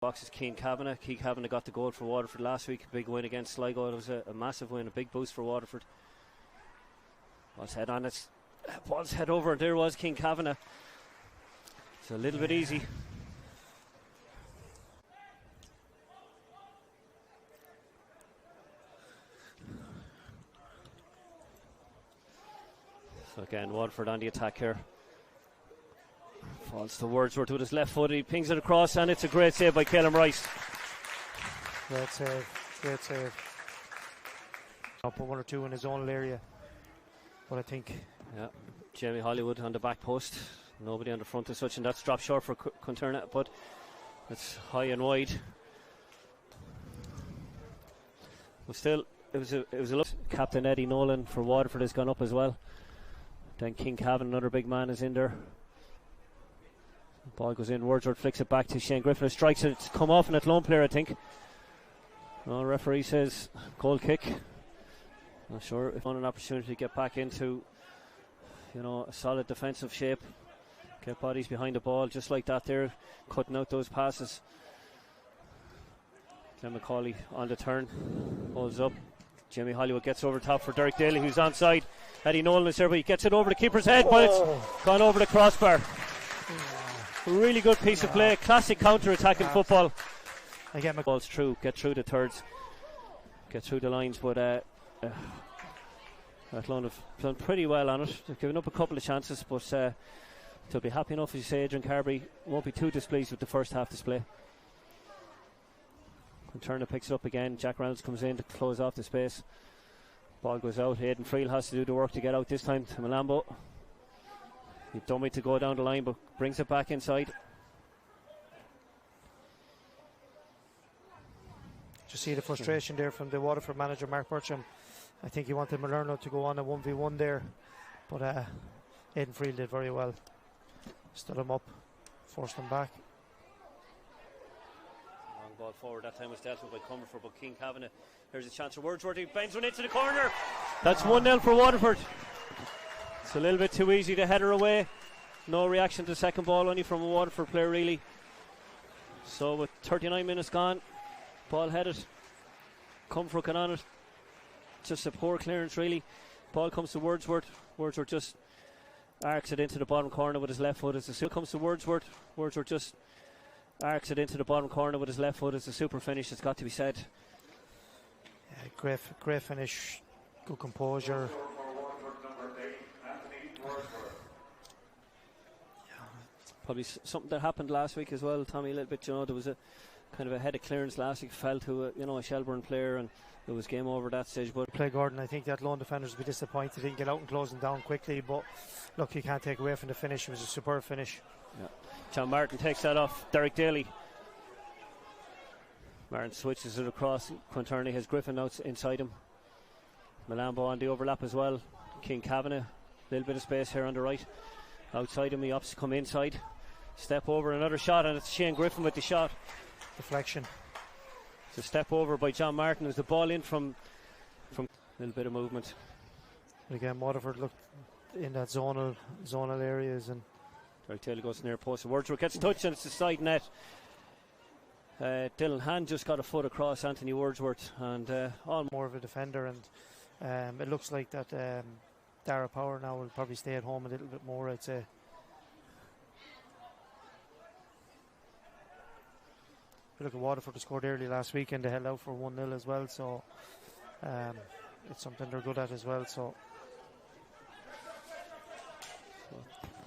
Box is Keane Kavanagh. Keane Kavanagh got the goal for Waterford last week. A big win against Sligo. It was a massive win, a big boost for Waterford. Ball's head on it. Ball's head over, and there was Keane Kavanagh. It's a little bit easy. So again, Waterford on the attack here. Falls to Wordsworth with his left foot. He pings it across, and it's a great save by Calum Rice. Great save, great save. I'll put 1 or 2 in his own area, but I think. Yeah, Jamie Hollywood on the back post. Nobody on the front as such, and that's dropped short for Conterna, but it's high and wide. But still, it was a look. Captain Eddie Nolan for Waterford has gone up as well. Then King Cavan, another big man, is in there. Ball goes in, Wordsworth flicks it back to Shane Griffin, who strikes it. It's come off an Athlone player, I think. No, referee says goal kick. Not sure if on an opportunity to get back into, a solid defensive shape. Get bodies behind the ball, just like that there, cutting out those passes. Glen McAuley on the turn, holds up. Jamie Hollywood gets over top for Derek Daly, who's onside. Eddie Nolan is there, but he gets it over the keeper's head, but it's gone over the crossbar. A really good piece of play, classic counter-attacking football. Again, ball's through, get through the thirds, get through the lines, but Athlone have done pretty well on it. They've given up a couple of chances, but they'll be happy enough, as you say. Adrian Carberry won't be too displeased with the first half display. Turner picks it up again. Jack Reynolds comes in to close off the space. Ball goes out. Aidan Friel has to do the work to get out this time to Malambo. He's dummy to go down the line, but brings it back inside. Just see the frustration there from the Waterford manager, Mark Burcham. I think he wanted Malerno to go on a 1v1 there, but Aidan Friel did very well. Stood him up, forced him back. Long ball forward, that time was dealt with by Comerford, but King Kavanagh. Here's a chance for Wordsworth. He bends one into the corner. That's 1-0 for Waterford. It's a little bit too easy to header away. No reaction to the second ball, only from a Waterford player really. So with 39 minutes gone, ball headed. Comerford got on it. Just a poor clearance really. Ball comes to Wordsworth. Wordsworth just arcs it into the bottom corner with his left foot. As the super comes to Wordsworth. Wordsworth just arcs it into the bottom corner with his left foot. It's a super finish, it's got to be said. Yeah, great finish, good composure. Probably something that happened last week as well, Tommy, a little bit. There was a kind of a head of clearance last week, fell to a Shelbourne player, and it was game over at that stage. But play Gordon, I think that lone defenders will be disappointed they didn't get out and close them down quickly, but look, you can't take away from the finish. It was a superb finish. Yeah. John Martin takes that off Derek Daly. Martin switches it across. Quinterni has Griffin out inside him. Malambo on the overlap as well. King Kavanagh, a little bit of space here on the right. Outside him, he opts to come inside. Step over, another shot, and it's Shane Griffin with the shot. Deflection. It's a step over by John Martin. There's the ball in from a little bit of movement. But again, Waterford looked in that zonal areas, and Derek Taylor goes near post. Wordsworth gets a touch, and it's the side net. Dylan Hand just got a foot across Anthony Wordsworth, and all more of a defender, and it looks like that Dara Power now will probably stay at home a little bit more, I'd say. Look at Waterford scored early last week and they held out for 1-0 as well, so it's something they're good at as well. So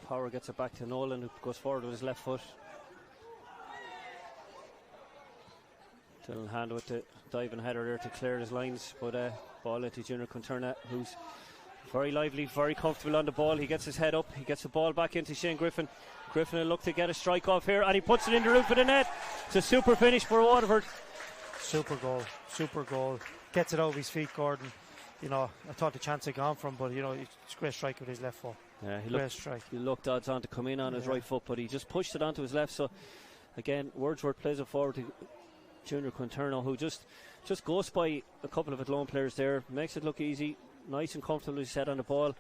Power gets it back to Nolan, who goes forward with his left foot. Dylan Hand with the diving header there to clear his lines, but ball into Junior Conterna, who's very lively, very comfortable on the ball. He gets his head up, he gets the ball back into Shane Griffin. Griffin will look to get a strike off here, and he puts it in the roof of the net. It's a super finish for Waterford. Super goal. Gets it over his feet, Gordon. I thought the chance had gone from, but it's a great strike with his left foot. Yeah, he looked odds on to come in on his right foot, but he just pushed it onto his left. So again, Wordsworth plays it forward to Junior Quinterno, who just goes by a couple of Athlone players there, makes it look easy, nice and comfortable, as he said, on the ball.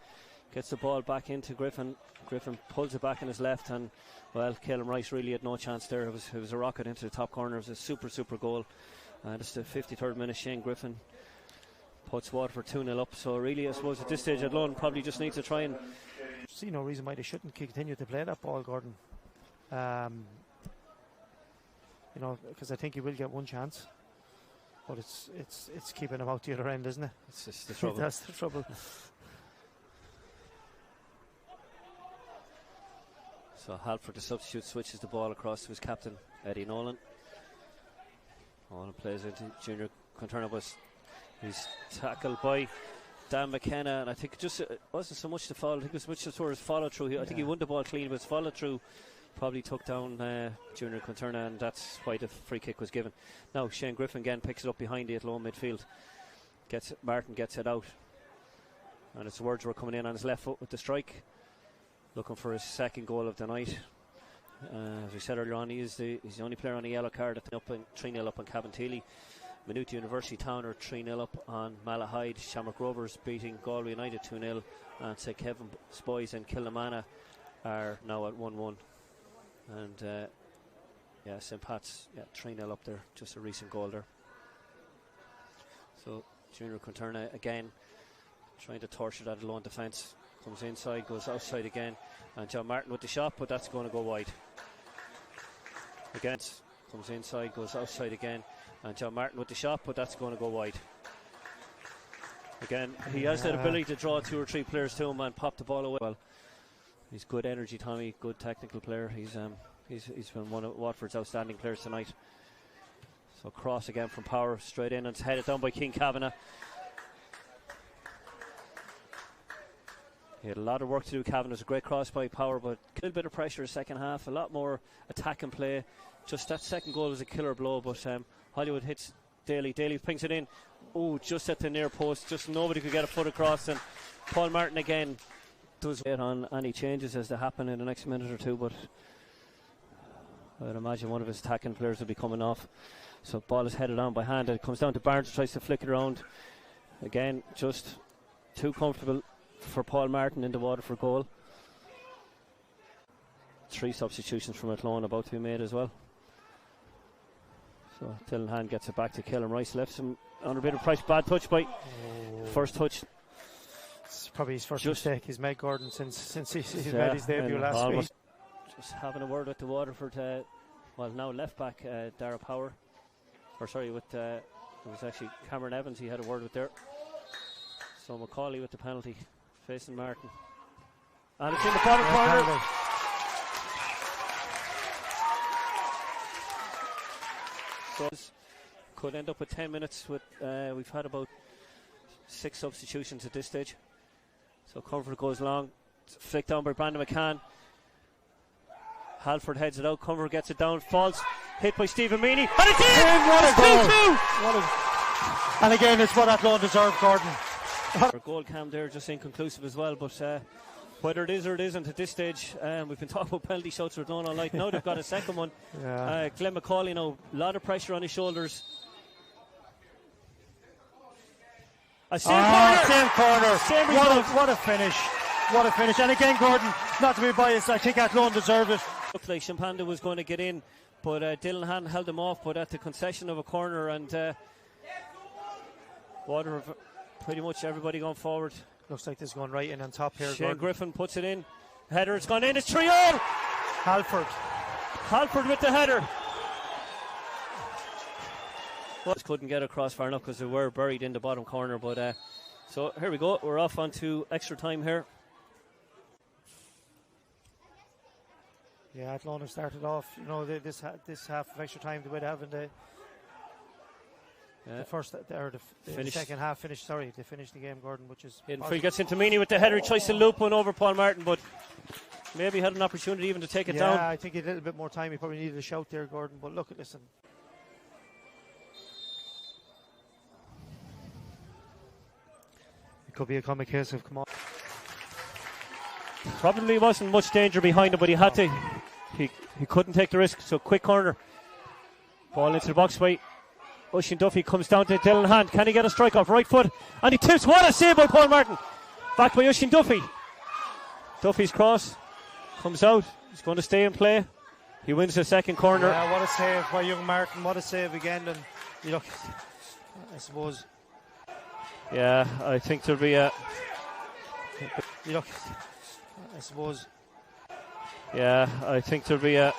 Gets the ball back into Griffin. Griffin pulls it back in his left, and well, Caleb Rice really had no chance there. It was a rocket into the top corner. It was a super goal. It's the 53rd minute. Shane Griffin puts Waterford 2-0 up. So really, I suppose at this stage, Athlone probably just needs to try and see no reason why they shouldn't continue to play that ball, Gordon. You know, because I think you will get one chance, but it's keeping them out the other end, isn't it? It's just the trouble. That's the trouble. So Halford, the substitute, switches the ball across to his captain, Eddie Nolan. Nolan plays into Junior Quinterna, but he's tackled by Dan McKenna, and I think it wasn't so much the foul. I think it was much towards follow through. I think he won the ball clean, but his follow through probably took down Junior Quinterna, and that's why the free kick was given. Now Shane Griffin again picks it up behind the Athlone midfield. Martin gets it out, and it's Wordsworth coming in on his left foot with the strike, looking for his second goal of the night. As we said earlier on, he's the only player on a yellow card at 3-0 up on Cabinteely. Maynooth University Town are 3-0 up on Malahide. Shamrock Rovers beating Galway United 2-0, and St Kevin's Boys and Kilnamana are now at 1-1. And St Pat's 3-0 up there, just a recent goal there. So Junior Quinterna again trying to torture that Athlone defence. Comes inside, goes outside again, and John Martin with the shot, but that's going to go wide. Again, comes inside, goes outside again, and John Martin with the shot, but that's going to go wide. Again, he has that ability to draw 2 or 3 players to him and pop the ball away. Well, he's good energy, Tommy, good technical player. He's been one of Watford's outstanding players tonight. So cross again from Power, straight in, and it's headed down by King Kavanagh. He had a lot of work to do. Kavanagh was a great cross by Power, but a little bit of pressure in the second half, a lot more attack and play. Just that second goal was a killer blow, but Hollywood hits Daly. Daly pings it in. Oh, just at the near post. Just nobody could get a foot across, and Paul Martin again does wait on any changes as they happen in the next minute or two, but I'd imagine one of his attacking players will be coming off. So ball is headed on by hand, and it comes down to Barnes, tries to flick it around. Again, just too comfortable for Paul Martin in the Waterford goal. 3 substitutions from Athlone about to be made as well. So Tillingham gets it back to Caleb Rice, left him under a bit of price. Bad touch by first touch. It's probably his first mistake he's made, Gordon, since he's made his debut last week. Just having a word with the Waterford, now left back Dara Power, it was actually Cameron Evans he had a word with there. So McAuley with the penalty, facing Martin, and it's in the bottom corner. So could end up with 10 minutes. With we've had about 6 substitutions at this stage. So Comfort goes long, it's flicked down by Brandon McCann. Halford heads it out. Comfort gets it down, falls, hit by Stephen Meany, and it's in. What a goal! And again, it's what Athlone deserved, Gordon. Our goal cam there just inconclusive as well, but whether it is or it isn't at this stage, we've been talking about penalty shots for Athlone all night. Now they've got a second one. Glen McAuley now, a lot of pressure on his shoulders. Same corner. What a finish. What a finish. And again, Gordon, not to be biased, I think Athlone deserved it. Looked like Champanda was going to get in, but Dylan Hannon held him off, but at the concession of a corner, and Waterford, pretty much everybody going forward. Looks like this is going right in on top here. Shane Griffin puts it in. Header, it's gone in. It's 3-all. Halford with the header. Well, couldn't get across far enough because they were buried in the bottom corner. But so here we go. We're off onto extra time here. Yeah, Athlone have started off. You know, this half of extra time the way they have in the first or the second half finished. Sorry, they finished the game, Gordon, which is. Free gets into Meany with the header. He tries to loop one over Paul Martin, but maybe had an opportunity even to take it down. Yeah, I think he had a little bit more time. He probably needed a shout there, Gordon. But look at this. It could be a comic case of come on. Probably wasn't much danger behind him, but he had to. He couldn't take the risk. So quick corner. Ball into the box by Oisin Duffy, comes down to Dylan Hand. Can he get a strike off right foot? And he tips. What a save by Paul Martin. Back by Oisin Duffy. Duffy's cross comes out. He's going to stay in play. He wins the second corner. Yeah, what a save by young Martin. What a save again. And you look, I suppose. Yeah, I think there'll be a. You look, I suppose. Yeah, I think there'll be a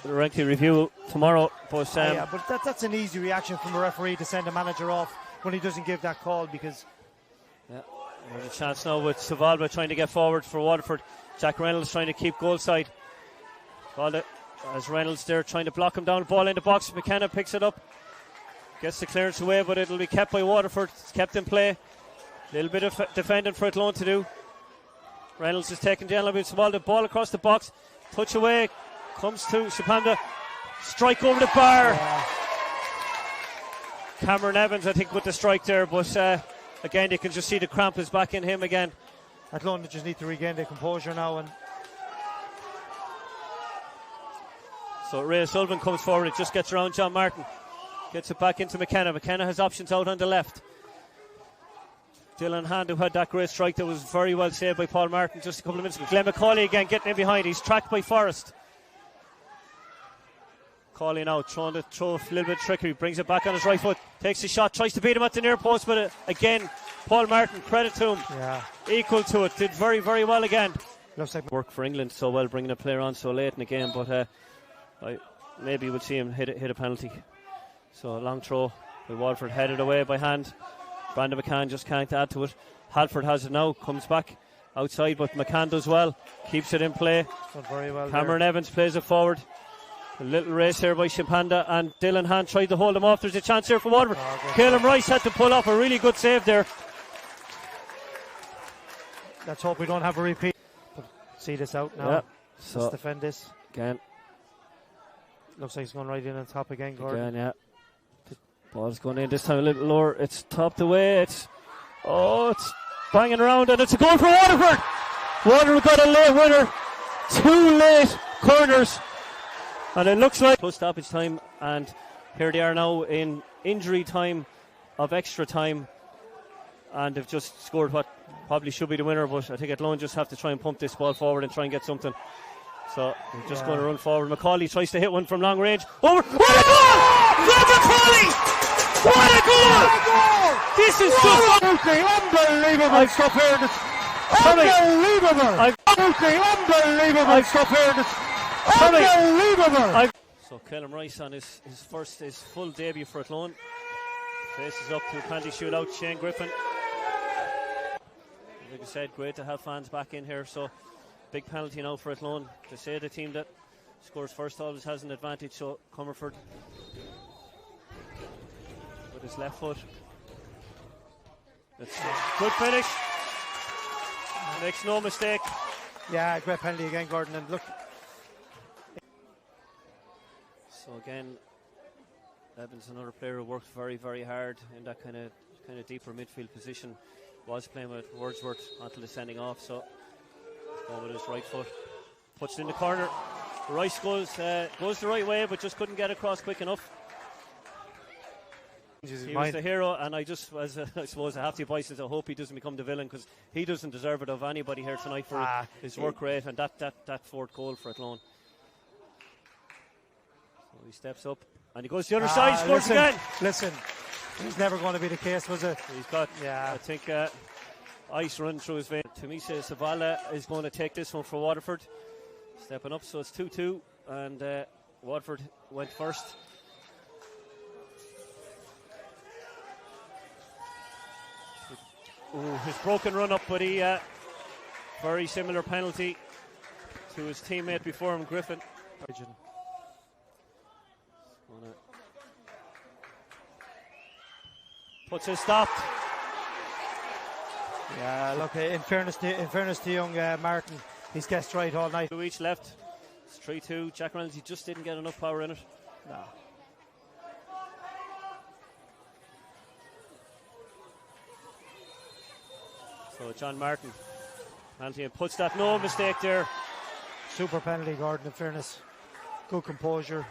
lengthy review tomorrow. But yeah, but that's an easy reaction from a referee to send a manager off when he doesn't give that call, because. Yeah, there's a chance now with Savalba trying to get forward for Waterford. Jack Reynolds trying to keep goal side. As Reynolds there trying to block him down. Ball in the box. McKenna picks it up. Gets the clearance away, but it'll be kept by Waterford. It's kept in play. A little bit of defending for Athlone to do. Reynolds is taking down a little bit small. The ball across the box. Touch away. Comes to Shapanda. Strike over the bar. Yeah. Cameron Evans, I think, with the strike there. But again, you can just see the cramp is back in him again. Athlone just need to regain their composure now. And so Ray Sullivan comes forward. It just gets around John Martin. Gets it back into McKenna. McKenna has options out on the left. Dylan Hand, who had that great strike that was very well saved by Paul Martin just a couple of minutes ago. Glen McAuley again getting in behind. He's tracked by Forrest. Calling out, throwing a little bit trickery. Brings it back on his right foot. Takes a shot. Tries to beat him at the near post. But again, Paul Martin, credit to him. Yeah. Equal to it. Did very, very well again. Looks like work for England so well, bringing a player on so late in the game. But maybe we'll see him hit a penalty. So a long throw by Waterford, headed away by Hand. Brandon McCann just can't add to it. Halford has it now, comes back outside, but McCann does well, keeps it in play. done very well. Cameron there. Evans plays it forward. A little race here by Shimpanda, and Dylan Hand tried to hold him off. There's a chance here for Waterford. Caleb Rice had to pull off a really good save there. Let's hope we don't have a repeat. But see this out now. Yeah. So let's defend this. Again. Looks like it's going right in on top again, Gordon. Again, yeah. Ball's going in this time a little lower. It's topped away. It's banging around, and it's a goal for Waterford. Waterford got a late winner. 2 late corners, and it looks like plus stoppage time. And here they are now in injury time of extra time, and they've just scored what probably should be the winner. But I think Athlone just have to try and pump this ball forward and try and get something. So they're just going to run forward. McAuley tries to hit one from long range. Over. What a goal! Glen McAuley! What a goal! This is just unbelievable stuff here. Unbelievable! Unbelievable stuff here. Unbelievable! So Callum Rice on his full debut for Athlone. Faces up to a penalty shootout. Shane Griffin. Like I said, great to have fans back in here. So big penalty now for Athlone. To say the team that scores first always has an advantage. So Comerford with his left foot. It's good finish. Makes no mistake. Yeah, great penalty again, Gordon. And look. So again, Evans, another player who worked very, very hard in that kind of deeper midfield position. Was playing with Wordsworth until the sending off. So going with his right foot, puts it in the corner. Rice goes the right way, but just couldn't get across quick enough. He was the hero, and I suppose I have to advise, I hope he doesn't become the villain, because he doesn't deserve it of anybody here tonight for his work rate and that fourth goal for Athlone. So he steps up and he goes to the other side, scores again. Listen, it was never going to be the case, was it? He's got, I think, ice running through his veins. Tamisa Savala is going to take this one for Waterford, stepping up. So it's 2-2, and Waterford went first. His broken run up, but he very similar penalty to his teammate before him, Griffin. Puts it stopped. Yeah, look, in fairness to young Martin, he's guessed right all night. 2 each left. It's 3-2. Jack Reynolds, he just didn't get enough power in it. No. So John Martin, penalty, and puts that, no mistake there. Super penalty, Gordon, in fairness. Good composure.